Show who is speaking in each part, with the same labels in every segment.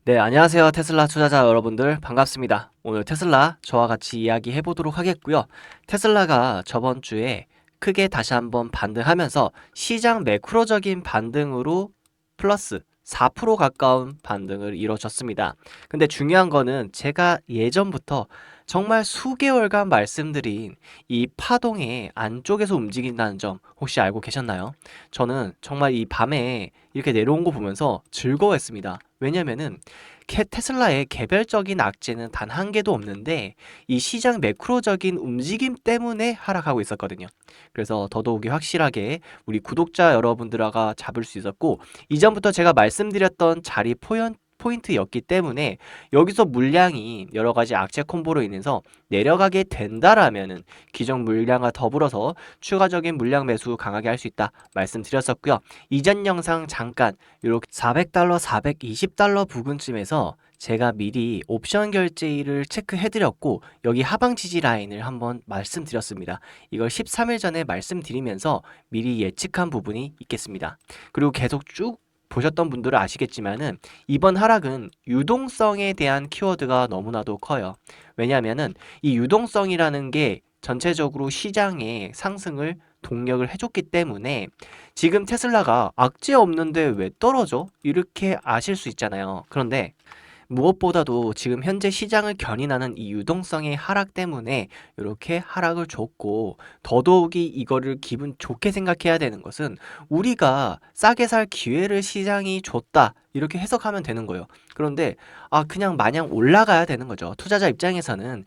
Speaker 1: 네, 안녕하세요. 테슬라 투자자 여러분들 반갑습니다. 오늘 테슬라 저와 같이 이야기해 보도록 하겠고요. 테슬라가 저번 주에 크게 다시 한번 반등하면서 시장 매크로적인 반등으로 플러스 4% 가까운 반등을 이뤄줬습니다. 근데 중요한 거는 제가 예전부터 정말 수개월간 말씀드린 이 파동의 안쪽에서 움직인다는 점 혹시 알고 계셨나요? 저는 정말 이 밤에 이렇게 내려온 거 보면서 즐거웠습니다. 왜냐면은 테슬라의 개별적인 악재는 단 한 개도 없는데 이 시장 매크로적인 움직임 때문에 하락하고 있었거든요. 그래서 더더욱이 확실하게 우리 구독자 여러분들과 잡을 수 있었고, 이전부터 제가 말씀드렸던 자리 포인트였기 때문에 여기서 물량이 여러 가지 악재 콤보로 인해서 내려가게 된다라면은 기존 물량과 더불어서 추가적인 물량 매수 강하게 할 수 있다 말씀드렸었고요. 이전 영상 잠깐 이렇게 $400, $420 부근쯤에서 제가 미리 옵션 결제일을 체크해드렸고 여기 하방 지지 라인을 한번 말씀드렸습니다. 이걸 13일 전에 말씀드리면서 미리 예측한 부분이 있겠습니다. 그리고 계속 쭉 보셨던 분들은 아시겠지만은 이번 하락은 유동성에 대한 키워드가 너무나도 커요. 왜냐하면은 이 유동성이라는 게 전체적으로 시장의 상승을 동력을 해줬기 때문에 지금 테슬라가 악재 없는데 왜 떨어져? 이렇게 아실 수 있잖아요. 그런데 무엇보다도 지금 현재 시장을 견인하는 이 유동성의 하락 때문에 이렇게 하락을 줬고, 더더욱이 이거를 기분 좋게 생각해야 되는 것은 우리가 싸게 살 기회를 시장이 줬다 이렇게 해석하면 되는 거예요. 그런데 그냥 마냥 올라가야 되는 거죠. 투자자 입장에서는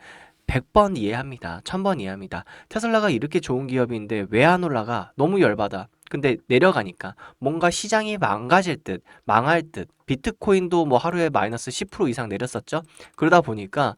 Speaker 1: 100번 이해합니다. 1000번 이해합니다. 테슬라가 이렇게 좋은 기업인데 왜 안 올라가? 너무 열받아. 근데 내려가니까 뭔가 시장이 망가질 듯, 망할 듯. 비트코인도 뭐 하루에 마이너스 10% 이상 내렸었죠. 그러다 보니까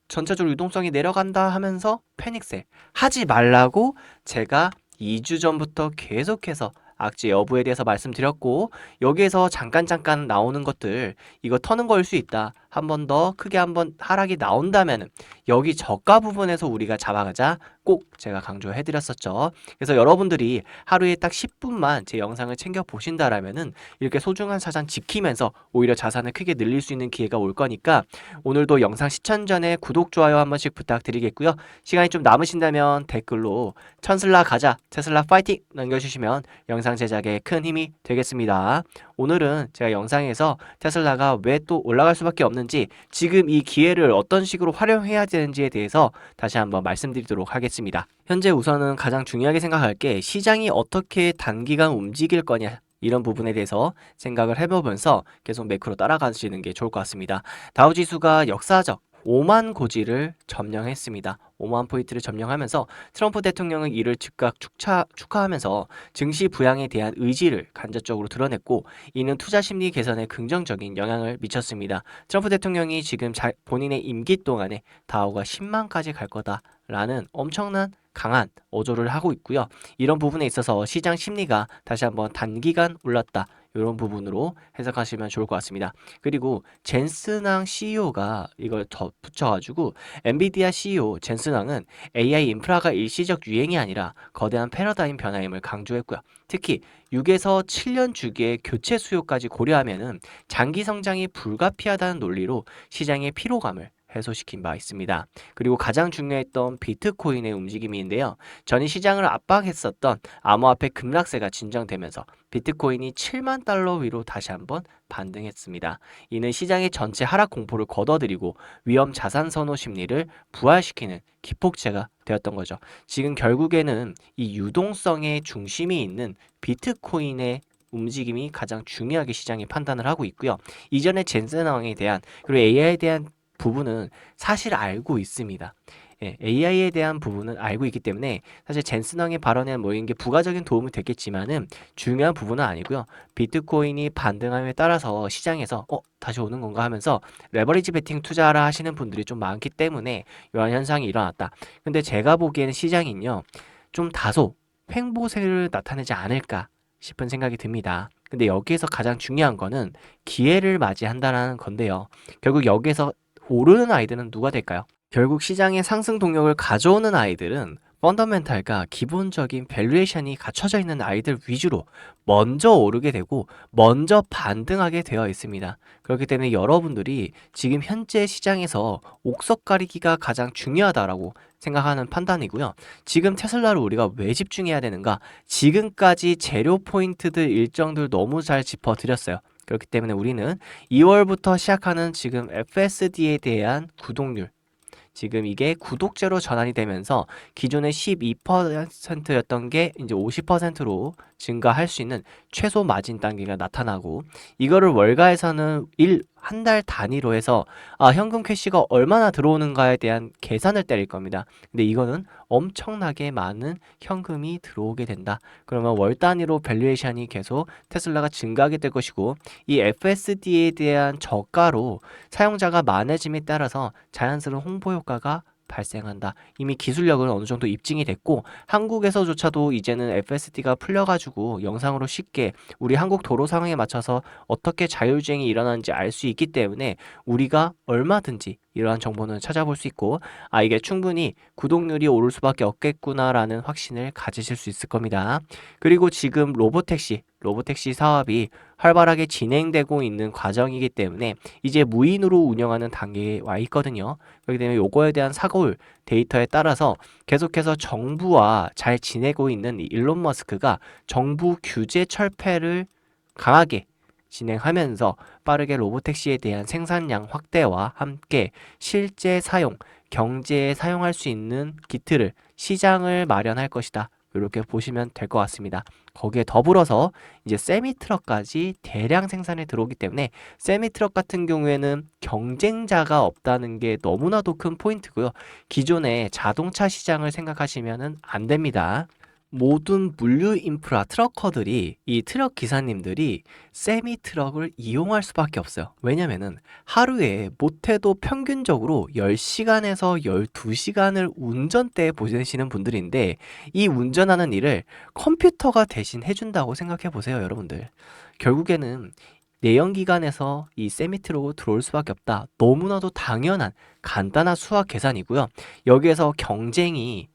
Speaker 1: 전체적으로 유동성이 내려간다 하면서 패닉세 하지 말라고 제가 2주 전부터 계속해서 악재 여부에 대해서 말씀드렸고, 여기에서 잠깐 나오는 것들 이거 터는 거일 수 있다. 한 번 더 크게 한번 하락이 나온다면은 여기 저가 부분에서 우리가 잡아가자 꼭 제가 강조해 드렸었죠. 그래서 여러분들이 하루에 딱 10분만 제 영상을 챙겨 보신다라면은 이렇게 소중한 자산 지키면서 오히려 자산을 크게 늘릴 수 있는 기회가 올 거니까 오늘도 영상 시청 전에 구독, 좋아요 한 번씩 부탁드리겠고요. 시간이 좀 남으신다면 댓글로 천슬라 가자, 테슬라 파이팅 남겨주시면 영상 제작에 큰 힘이 되겠습니다. 오늘은 제가 영상에서 테슬라가 왜 또 올라갈 수밖에 없는지, 지금 이 기회를 어떤 식으로 활용해야 되는지에 대해서 다시 한번 말씀드리도록 하겠습니다. 현재 우선은 가장 중요하게 생각할 게 시장이 어떻게 단기간 움직일 거냐, 이런 부분에 대해서 생각을 해보면서 계속 매크로 따라가시는 게 좋을 것 같습니다. 다우지수가 역사적 5만 고지를 점령했습니다. 5만 포인트를 점령하면서 트럼프 대통령은 이를 즉각 축하하면서 증시 부양에 대한 의지를 간접적으로 드러냈고, 이는 투자 심리 개선에 긍정적인 영향을 미쳤습니다. 트럼프 대통령이 지금 본인의 임기 동안에 다우가 10만까지 갈 거다라는 엄청난 강한 어조를 하고 있고요. 이런 부분에 있어서 시장 심리가 다시 한번 단기간 올랐다, 이런 부분으로 해석하시면 좋을 것 같습니다. 그리고 젠슨왕 CEO가 이걸 덧붙여가지고 엔비디아 CEO 젠슨왕은 AI 인프라가 일시적 유행이 아니라 거대한 패러다임 변화임을 강조했고요. 특히 6에서 7년 주기의 교체 수요까지 고려하면은 장기 성장이 불가피하다는 논리로 시장의 피로감을 해소시킨 바 있습니다. 그리고 가장 중요했던 비트코인의 움직임인데요. 전일 시장을 압박했었던 암호화폐 급락세가 진정되면서 비트코인이 7만 달러 위로 다시 한번 반등했습니다. 이는 시장의 전체 하락 공포를 걷어들이고 위험 자산 선호 심리를 부활시키는 기폭제가 되었던 거죠. 지금 결국에는 이 유동성의 중심이 있는 비트코인의 움직임이 가장 중요하게 시장이 판단을 하고 있고요. 이전에 젠슨왕에 대한, 그리고 AI에 대한 부분은 사실 알고 있습니다. AI에 대한 부분은 알고 있기 때문에 사실 젠슨왕의 발언에 모인 게 부가적인 도움이 됐겠지만은 중요한 부분은 아니고요. 비트코인이 반등함에 따라서 시장에서 다시 오는 건가 하면서 레버리지 베팅 투자라 하시는 분들이 좀 많기 때문에 이러한 현상이 일어났다. 근데 제가 보기에는 시장은요, 좀 다소 횡보세를 나타내지 않을까 싶은 생각이 듭니다. 근데 여기에서 가장 중요한 거는 기회를 맞이한다라는 건데요. 결국 여기에서 오르는 아이들은 누가 될까요? 결국 시장의 상승 동력을 가져오는 아이들은 펀더멘탈과 기본적인 밸류에이션이 갖춰져 있는 아이들 위주로 먼저 오르게 되고 먼저 반등하게 되어 있습니다. 그렇기 때문에 여러분들이 지금 현재 시장에서 옥석 가리기가 가장 중요하다라고 생각하는 판단이고요. 지금 테슬라를 우리가 왜 집중해야 되는가? 지금까지 재료 포인트들 일정들 너무 잘 짚어드렸어요. 그렇기 때문에 우리는 2월부터 시작하는 지금 FSD에 대한 구독률, 지금 이게 구독제로 전환이 되면서 기존의 12%였던 게 이제 50%로 증가할 수 있는 최소 마진 단계가 나타나고, 이거를 월가에서는 한 달 단위로 해서 현금 캐시가 얼마나 들어오는가에 대한 계산을 때릴 겁니다. 근데 이거는 엄청나게 많은 현금이 들어오게 된다. 그러면 월 단위로 밸류에이션이 계속 테슬라가 증가하게 될 것이고, 이 FSD에 대한 저가로 사용자가 많아짐에 따라서 자연스러운 홍보 효과가 발생한다. 이미 기술력은 어느 정도 입증이 됐고, 한국에서조차도 이제는 FSD가 풀려가지고 영상으로 쉽게 우리 한국 도로 상황에 맞춰서 어떻게 자율주행이 일어나는지 알 수 있기 때문에 우리가 얼마든지 이러한 정보는 찾아볼 수 있고, 이게 충분히 구독률이 오를 수밖에 없겠구나라는 확신을 가지실 수 있을 겁니다. 그리고 지금 로보택시 사업이 활발하게 진행되고 있는 과정이기 때문에 이제 무인으로 운영하는 단계에 와 있거든요. 그렇기 때문에 요거에 대한 사고율 데이터에 따라서 계속해서 정부와 잘 지내고 있는 이 일론 머스크가 정부 규제 철폐를 강하게 진행하면서 빠르게 로보택시에 대한 생산량 확대와 함께 실제 사용, 경제에 사용할 수 있는 기틀을, 시장을 마련할 것이다. 이렇게 보시면 될 것 같습니다. 거기에 더불어서 이제 세미트럭까지 대량 생산에 들어오기 때문에 세미트럭 같은 경우에는 경쟁자가 없다는 게 너무나도 큰 포인트고요. 기존의 자동차 시장을 생각하시면 안 됩니다. 모든 물류 인프라 트럭커들이, 이 트럭 기사님들이 세미 트럭을 이용할 수밖에 없어요. 왜냐면은 하루에 못해도 평균적으로 10시간에서 12시간을 운전대에 보내시는 분들인데, 이 운전하는 일을 컴퓨터가 대신 해준다고 생각해 보세요, 여러분들. 결국에는 내연기관에서 이 세미 트럭으로 들어올 수밖에 없다. 너무나도 당연한 간단한 수학 계산이고요. 여기에서 경쟁이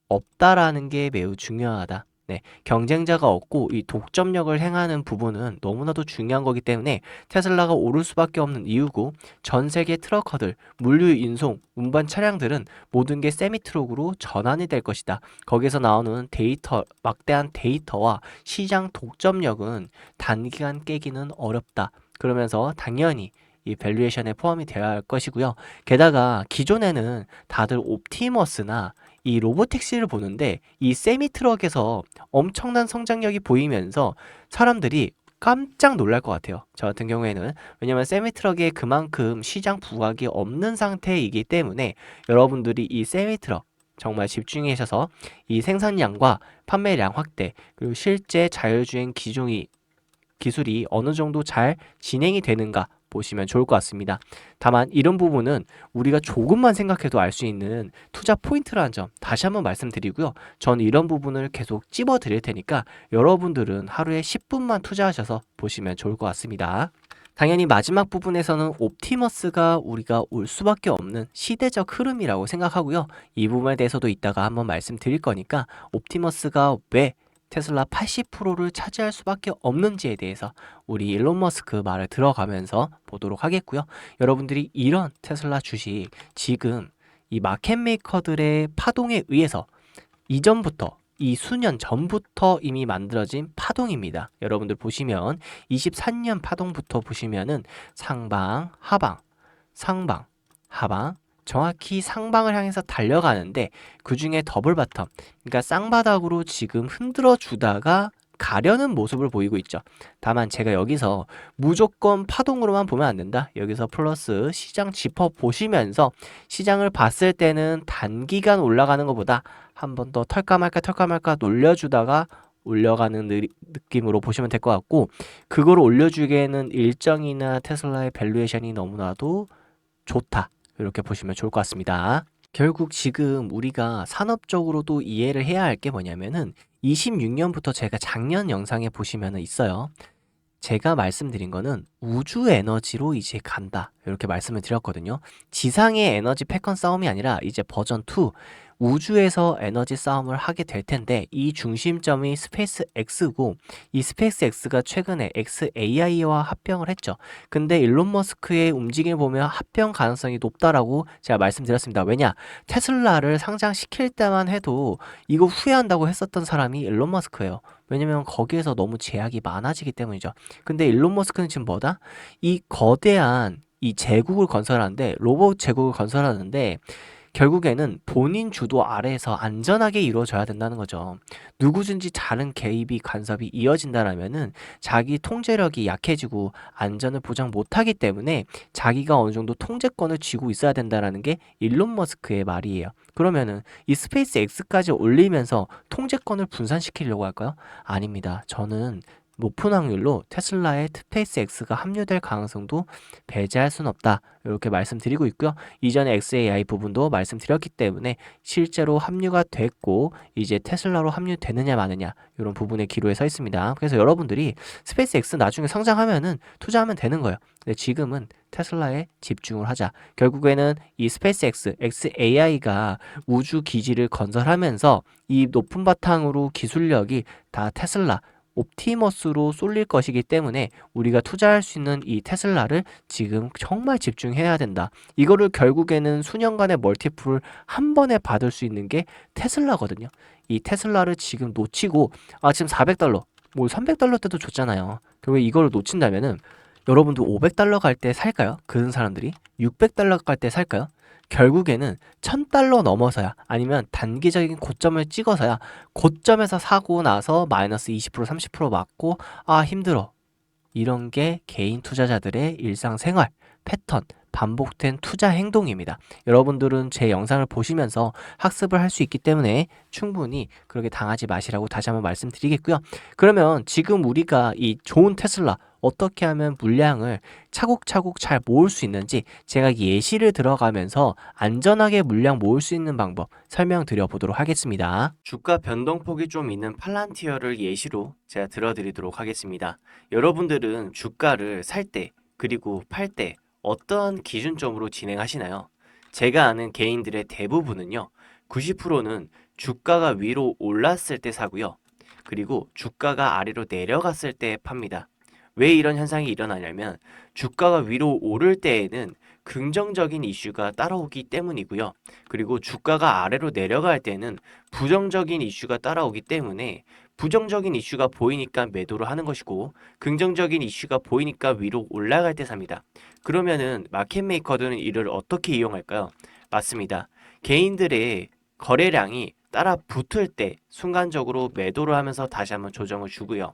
Speaker 1: 없다라는 게 매우 중요하다. 네, 경쟁자가 없고 이 독점력을 행하는 부분은 너무나도 중요한 거기 때문에 테슬라가 오를 수밖에 없는 이유고, 전 세계 트럭커들, 물류 인송, 운반 차량들은 모든 게 세미 트럭으로 전환이 될 것이다. 거기서 나오는 데이터, 막대한 데이터와 시장 독점력은 단기간 깨기는 어렵다. 그러면서 당연히 이 밸류에이션에 포함이 되어야 할 것이고요. 게다가 기존에는 다들 옵티머스나 이 로보택시를 보는데 이 세미트럭에서 엄청난 성장력이 보이면서 사람들이 깜짝 놀랄 것 같아요. 저 같은 경우에는. 왜냐면 세미트럭에 그만큼 시장 부각이 없는 상태이기 때문에 여러분들이 이 세미트럭 정말 집중하셔서 이 생산량과 판매량 확대, 그리고 실제 자율주행 기술이 어느 정도 잘 진행이 되는가 보시면 좋을 것 같습니다. 다만 이런 부분은 우리가 조금만 생각해도 알 수 있는 투자 포인트라는 점 다시 한번 말씀드리고요. 저는 이런 부분을 계속 찝어 드릴 테니까 여러분들은 하루에 10분만 투자하셔서 보시면 좋을 것 같습니다. 당연히 마지막 부분에서는 옵티머스가 우리가 올 수밖에 없는 시대적 흐름이라고 생각하고요. 이 부분에 대해서도 이따가 한번 말씀드릴 거니까 옵티머스가 왜 테슬라 80%를 차지할 수밖에 없는지에 대해서 우리 일론 머스크 말을 들어가면서 보도록 하겠고요. 여러분들이 이런 테슬라 주식 지금 이 마켓 메이커들의 파동에 의해서 이전부터, 이 수년 전부터 이미 만들어진 파동입니다. 여러분들 보시면 23년 파동부터 보시면은 상방, 하방, 상방, 하방, 정확히 상방을 향해서 달려가는데 그 중에 더블 바텀, 그러니까 쌍바닥으로 지금 흔들어 주다가 가려는 모습을 보이고 있죠. 다만 제가 여기서 무조건 파동으로만 보면 안 된다. 여기서 플러스 시장 짚어 보시면서 시장을 봤을 때는 단기간 올라가는 것보다 한 번 더 털까 말까 놀려주다가 올려가는 느낌으로 보시면 될 것 같고, 그걸 올려주기에는 일정이나 테슬라의 밸류에이션이 너무나도 좋다. 이렇게 보시면 좋을 것 같습니다. 결국 지금 우리가 산업적으로도 이해를 해야 할 게 뭐냐면은 26년부터 제가 작년 영상에 보시면은 있어요. 제가 말씀드린 거는 우주 에너지로 이제 간다. 이렇게 말씀을 드렸거든요. 지상의 에너지 패권 싸움이 아니라 이제 버전 2, 우주에서 에너지 싸움을 하게 될 텐데 이 중심점이 스페이스 X고 이 스페이스 X가 최근에 xAI와 합병을 했죠. 근데 일론 머스크의 움직임을 보면 합병 가능성이 높다라고 제가 말씀드렸습니다. 왜냐? 테슬라를 상장시킬 때만 해도 이거 후회한다고 했었던 사람이 일론 머스크예요. 왜냐면 거기에서 너무 제약이 많아지기 때문이죠. 근데 일론 머스크는 지금 뭐다? 이 거대한 이 제국을 건설하는데 로봇 제국을 건설하는데 결국에는 본인 주도 아래에서 안전하게 이루어져야 된다는 거죠. 누구든지 다른 개입이 간섭이 이어진다라면은 자기 통제력이 약해지고 안전을 보장 못하기 때문에 자기가 어느 정도 통제권을 쥐고 있어야 된다라는 게 일론 머스크의 말이에요. 그러면은 이 스페이스 X까지 올리면서 통제권을 분산시키려고 할까요? 아닙니다. 저는 높은 확률로 테슬라에 스페이스 X가 합류될 가능성도 배제할 순 없다. 이렇게 말씀드리고 있고요. 이전에 xAI 부분도 말씀드렸기 때문에 실제로 합류가 됐고 이제 테슬라로 합류되느냐 마느냐 이런 부분에 기로에 서 있습니다. 그래서 여러분들이 스페이스 X 나중에 성장하면은 투자하면 되는 거예요. 근데 지금은 테슬라에 집중을 하자. 결국에는 이 스페이스 X, xAI가 우주 기지를 건설하면서 이 높은 바탕으로 기술력이 다 테슬라 옵티머스로 쏠릴 것이기 때문에 우리가 투자할 수 있는 이 테슬라를 지금 정말 집중해야 된다. 이거를 결국에는 수년간의 멀티플을 한 번에 받을 수 있는 게 테슬라거든요. 이 테슬라를 지금 놓치고 지금 400달러, 뭐 300달러 때도 줬잖아요. 결국에 이걸 놓친다면은 여러분도 500달러 갈 때 살까요? 그런 사람들이 600달러 갈 때 살까요? 결국에는 1000달러 넘어서야 아니면 단기적인 고점을 찍어서야 고점에서 사고 나서 마이너스 20% 30% 맞고 힘들어. 이런 게 개인 투자자들의 일상생활 패턴 반복된 투자 행동입니다. 여러분들은 제 영상을 보시면서 학습을 할 수 있기 때문에 충분히 그렇게 당하지 마시라고 다시 한번 말씀드리겠고요. 그러면 지금 우리가 이 좋은 테슬라 어떻게 하면 물량을 차곡차곡 잘 모을 수 있는지 제가 예시를 들어가면서 안전하게 물량 모을 수 있는 방법 설명드려 보도록 하겠습니다. 주가 변동폭이 좀 있는 팔란티어를 예시로 제가 들어드리도록 하겠습니다. 여러분들은 주가를 살 때 그리고 팔 때 어떠한 기준점으로 진행하시나요? 제가 아는 개인들의 대부분은요. 90%는 주가가 위로 올랐을 때 사고요. 그리고 주가가 아래로 내려갔을 때 팝니다. 왜 이런 현상이 일어나냐면 주가가 위로 오를 때에는 긍정적인 이슈가 따라오기 때문이고요. 그리고 주가가 아래로 내려갈 때는 부정적인 이슈가 따라오기 때문에 부정적인 이슈가 보이니까 매도를 하는 것이고 긍정적인 이슈가 보이니까 위로 올라갈 때 삽니다. 그러면은 마켓 메이커들은 이를 어떻게 이용할까요? 맞습니다. 개인들의 거래량이 따라 붙을 때 순간적으로 매도를 하면서 다시 한번 조정을 주고요.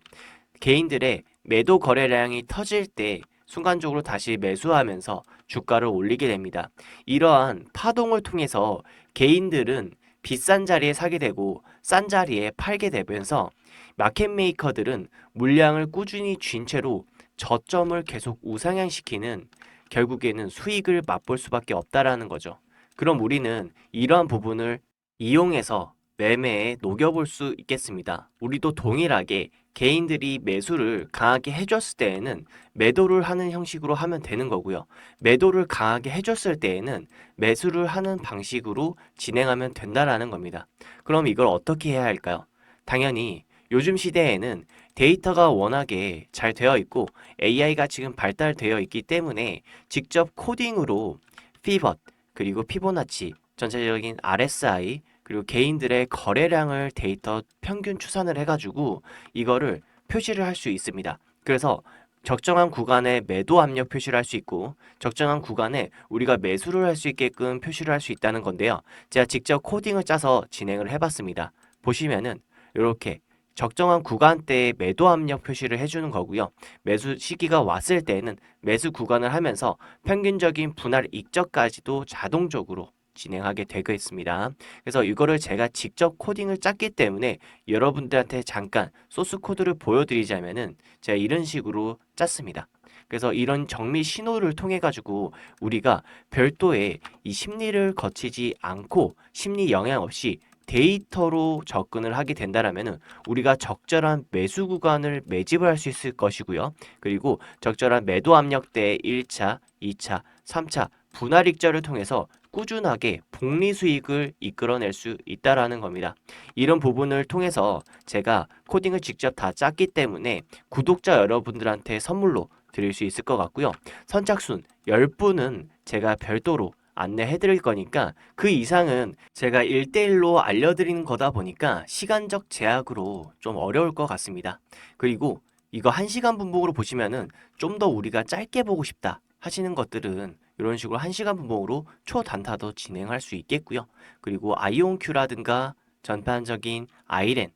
Speaker 1: 개인들의 매도 거래량이 터질 때 순간적으로 다시 매수하면서 주가를 올리게 됩니다. 이러한 파동을 통해서 개인들은 비싼 자리에 사게 되고 싼 자리에 팔게 되면서 마켓 메이커들은 물량을 꾸준히 쥔 채로 저점을 계속 우상향시키는 결국에는 수익을 맛볼 수밖에 없다라는 거죠. 그럼 우리는 이러한 부분을 이용해서 매매에 녹여볼 수 있겠습니다. 우리도 동일하게 개인들이 매수를 강하게 해줬을 때에는 매도를 하는 형식으로 하면 되는 거고요. 매도를 강하게 해줬을 때에는 매수를 하는 방식으로 진행하면 된다라는 겁니다. 그럼 이걸 어떻게 해야 할까요? 당연히 요즘 시대에는 데이터가 워낙에 잘 되어 있고 AI가 지금 발달되어 있기 때문에 직접 코딩으로 피벗 그리고 피보나치 전체적인 RSI 그리고 개인들의 거래량을 데이터 평균 추산을 해가지고 이거를 표시를 할 수 있습니다. 그래서 적정한 구간에 매도 압력 표시를 할 수 있고 적정한 구간에 우리가 매수를 할 수 있게끔 표시를 할 수 있다는 건데요. 제가 직접 코딩을 짜서 진행을 해봤습니다. 보시면은 이렇게 적정한 구간대에 매도 압력 표시를 해주는 거고요. 매수 시기가 왔을 때는 매수 구간을 하면서 평균적인 분할 익적까지도 자동적으로 진행하게 되고 있습니다. 그래서 이거를 제가 직접 코딩을 짰기 때문에 여러분들한테 잠깐 소스 코드를 보여드리자면은 제가 이런 식으로 짰습니다. 그래서 이런 정리 신호를 통해 가지고 우리가 별도의 이 심리를 거치지 않고 심리 영향 없이 데이터로 접근을 하게 된다라면은 우리가 적절한 매수 구간을 매집을 할 수 있을 것이고요. 그리고 적절한 매도 압력대 1차, 2차, 3차 분할 익절을 통해서 꾸준하게 복리 수익을 이끌어낼 수 있다라는 겁니다. 이런 부분을 통해서 제가 코딩을 직접 다 짰기 때문에 구독자 여러분들한테 선물로 드릴 수 있을 것 같고요. 선착순 10분은 제가 별도로 안내해 드릴 거니까 그 이상은 제가 1대1로 알려드리는 거다 보니까 시간적 제약으로 좀 어려울 것 같습니다. 그리고 이거 1시간 분봉으로 보시면은 좀 더 우리가 짧게 보고 싶다 하시는 것들은 이런 식으로 1시간 분봉으로 초단타도 진행할 수 있겠고요. 그리고 아이온큐라든가 전반적인 아이렌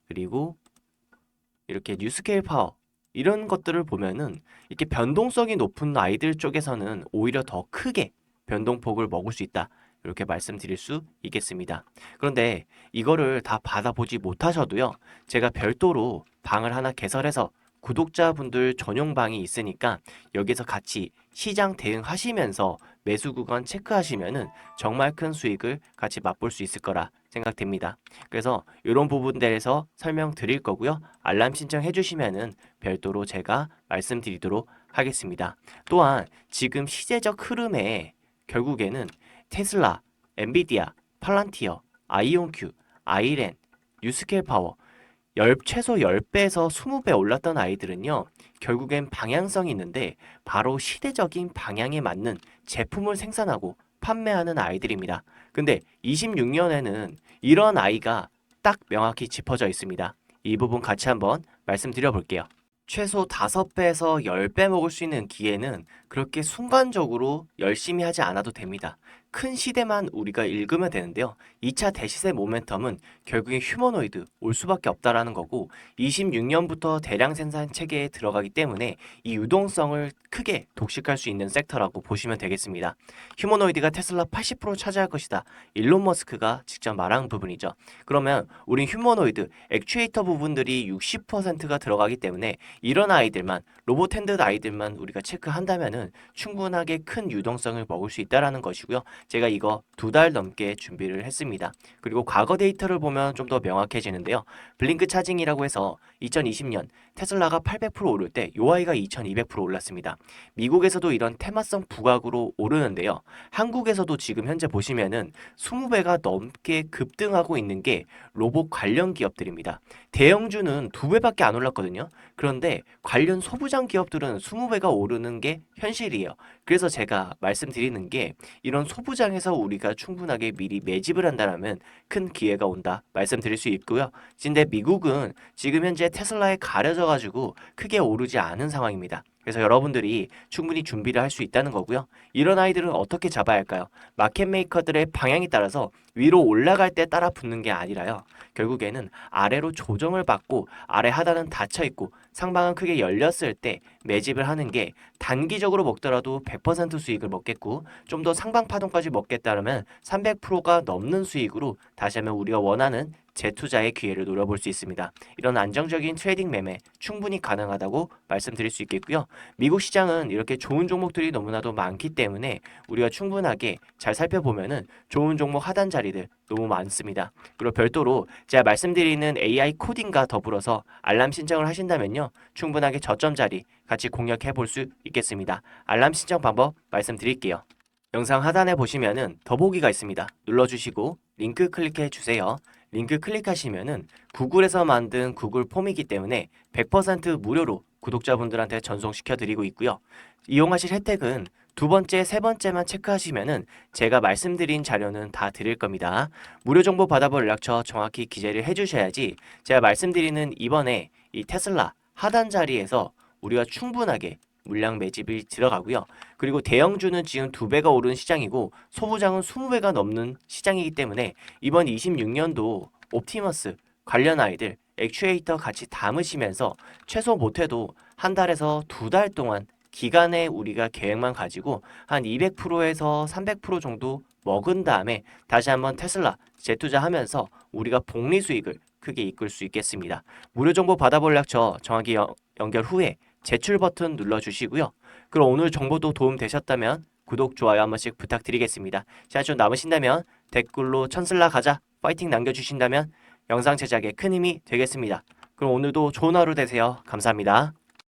Speaker 1: 그리고 이렇게 뉴스케일 파워 이런 것들을 보면은 이렇게 변동성이 높은 아이들 쪽에서는 오히려 더 크게 변동폭을 먹을 수 있다. 이렇게 말씀드릴 수 있겠습니다. 그런데 이거를 다 받아보지 못하셔도요. 제가 별도로 방을 하나 개설해서 구독자분들 전용 방이 있으니까 여기서 같이 시장 대응하시면서 매수 구간 체크하시면은 정말 큰 수익을 같이 맛볼 수 있을 거라 생각됩니다. 그래서 이런 부분들에서 설명드릴 거고요. 알람 신청해 주시면은 별도로 제가 말씀드리도록 하겠습니다. 또한 지금 시대적 흐름에 결국에는 테슬라, 엔비디아, 팔란티어, 아이온큐, 아이렌, 뉴스케일 파워 최소 10배에서 20배 올랐던 아이들은요. 결국엔 방향성이 있는데 바로 시대적인 방향에 맞는 제품을 생산하고 판매하는 아이들입니다. 근데 26년에는 이런 아이가 딱 명확히 짚어져 있습니다. 이 부분 같이 한번 말씀드려 볼게요. 최소 5배에서 10배 먹을 수 있는 기회는 그렇게 순간적으로 열심히 하지 않아도 됩니다. 큰 시대만 우리가 읽으면 되는데요. 2차 대시세 모멘텀은 결국에 휴머노이드 올 수밖에 없다라는 거고 26년부터 대량 생산 체계에 들어가기 때문에 이 유동성을 크게 독식할 수 있는 섹터라고 보시면 되겠습니다. 휴머노이드가 테슬라 80% 차지할 것이다. 일론 머스크가 직접 말한 부분이죠. 그러면 우린 휴머노이드, 액추에이터 부분들이 60%가 들어가기 때문에 이런 아이들만 로봇 핸드 아이들만 우리가 체크한다면은 충분하게 큰 유동성을 먹을 수 있다라는 것이고요. 제가 이거 2달 넘게 준비를 했습니다. 그리고 과거 데이터를 보면 좀 더 명확해지는데요. 블링크 차징이라고 해서 2020년 테슬라가 800% 오를 때 요 아이가 2200% 올랐습니다. 미국에서도 이런 테마성 부각으로 오르는데요. 한국에서도 지금 현재 보시면은 20배가 넘게 급등하고 있는 게 로봇 관련 기업들입니다. 대형주는 2배밖에 안 올랐거든요. 그런데 관련 소부장 기업들은 20배가 오르는 게 현실이에요. 그래서 제가 말씀드리는 게 이런 소부장에서 우리가 충분하게 미리 매집을 한다면 큰 기회가 온다 말씀드릴 수 있고요. 근데 미국은 지금 현재 테슬라에 가려져 가지고 크게 오르지 않은 상황입니다. 그래서 여러분들이 충분히 준비를 할 수 있다는 거고요. 이런 아이들은 어떻게 잡아야 할까요? 마켓 메이커들의 방향에 따라서 위로 올라갈 때 따라 붙는 게 아니라요. 결국에는 아래로 조정을 받고 아래 하단은 닫혀 있고 상방은 크게 열렸을 때 매집을 하는 게 단기적으로 먹더라도 100% 수익을 먹겠고 좀 더 상방 파동까지 먹겠다면 300%가 넘는 수익으로 다시 한번 우리가 원하는 재투자의 기회를 노려볼 수 있습니다. 이런 안정적인 트레이딩 매매 충분히 가능하다고 말씀드릴 수 있겠고요. 미국 시장은 이렇게 좋은 종목들이 너무나도 많기 때문에 우리가 충분하게 잘 살펴보면은 좋은 종목 하단 자리들 너무 많습니다. 그리고 별도로 제가 말씀드리는 AI 코딩과 더불어서 알람 신청을 하신다면요. 충분하게 저점 자리 같이 공략해 볼 수 있겠습니다. 알람 신청 방법 말씀드릴게요. 영상 하단에 보시면은 더보기가 있습니다. 눌러주시고 링크 클릭해 주세요. 링크 클릭하시면은 구글에서 만든 구글 폼이기 때문에 100% 무료로 구독자분들한테 전송시켜 드리고 있고요. 이용하실 혜택은 2번째, 3번째만 체크하시면은 제가 말씀드린 자료는 다 드릴 겁니다. 무료 정보 받아볼 연락처 정확히 기재를 해주셔야지 제가 말씀드리는 이번에 이 테슬라 하단 자리에서 우리가 충분하게 물량 매집이 들어가고요. 그리고 대형주는 지금 2배가 오른 시장이고 소부장은 20배가 넘는 시장이기 때문에 이번 26년도 옵티머스 관련 아이들 액추에이터 같이 담으시면서 최소 못해도 한 달에서 2달 동안 기간에 우리가 계획만 가지고 한 200%에서 300% 정도 먹은 다음에 다시 한번 테슬라 재투자하면서 우리가 복리 수익을 크게 이끌 수 있겠습니다. 무료 정보 받아볼 약처 정확히 연결 후에 제출 버튼 눌러주시고요. 그럼 오늘 정보도 도움 되셨다면 구독, 좋아요 한 번씩 부탁드리겠습니다. 시간 좀 남으신다면 댓글로 천슬라 가자 파이팅 남겨주신다면 영상 제작에 큰 힘이 되겠습니다. 그럼 오늘도 좋은 하루 되세요. 감사합니다.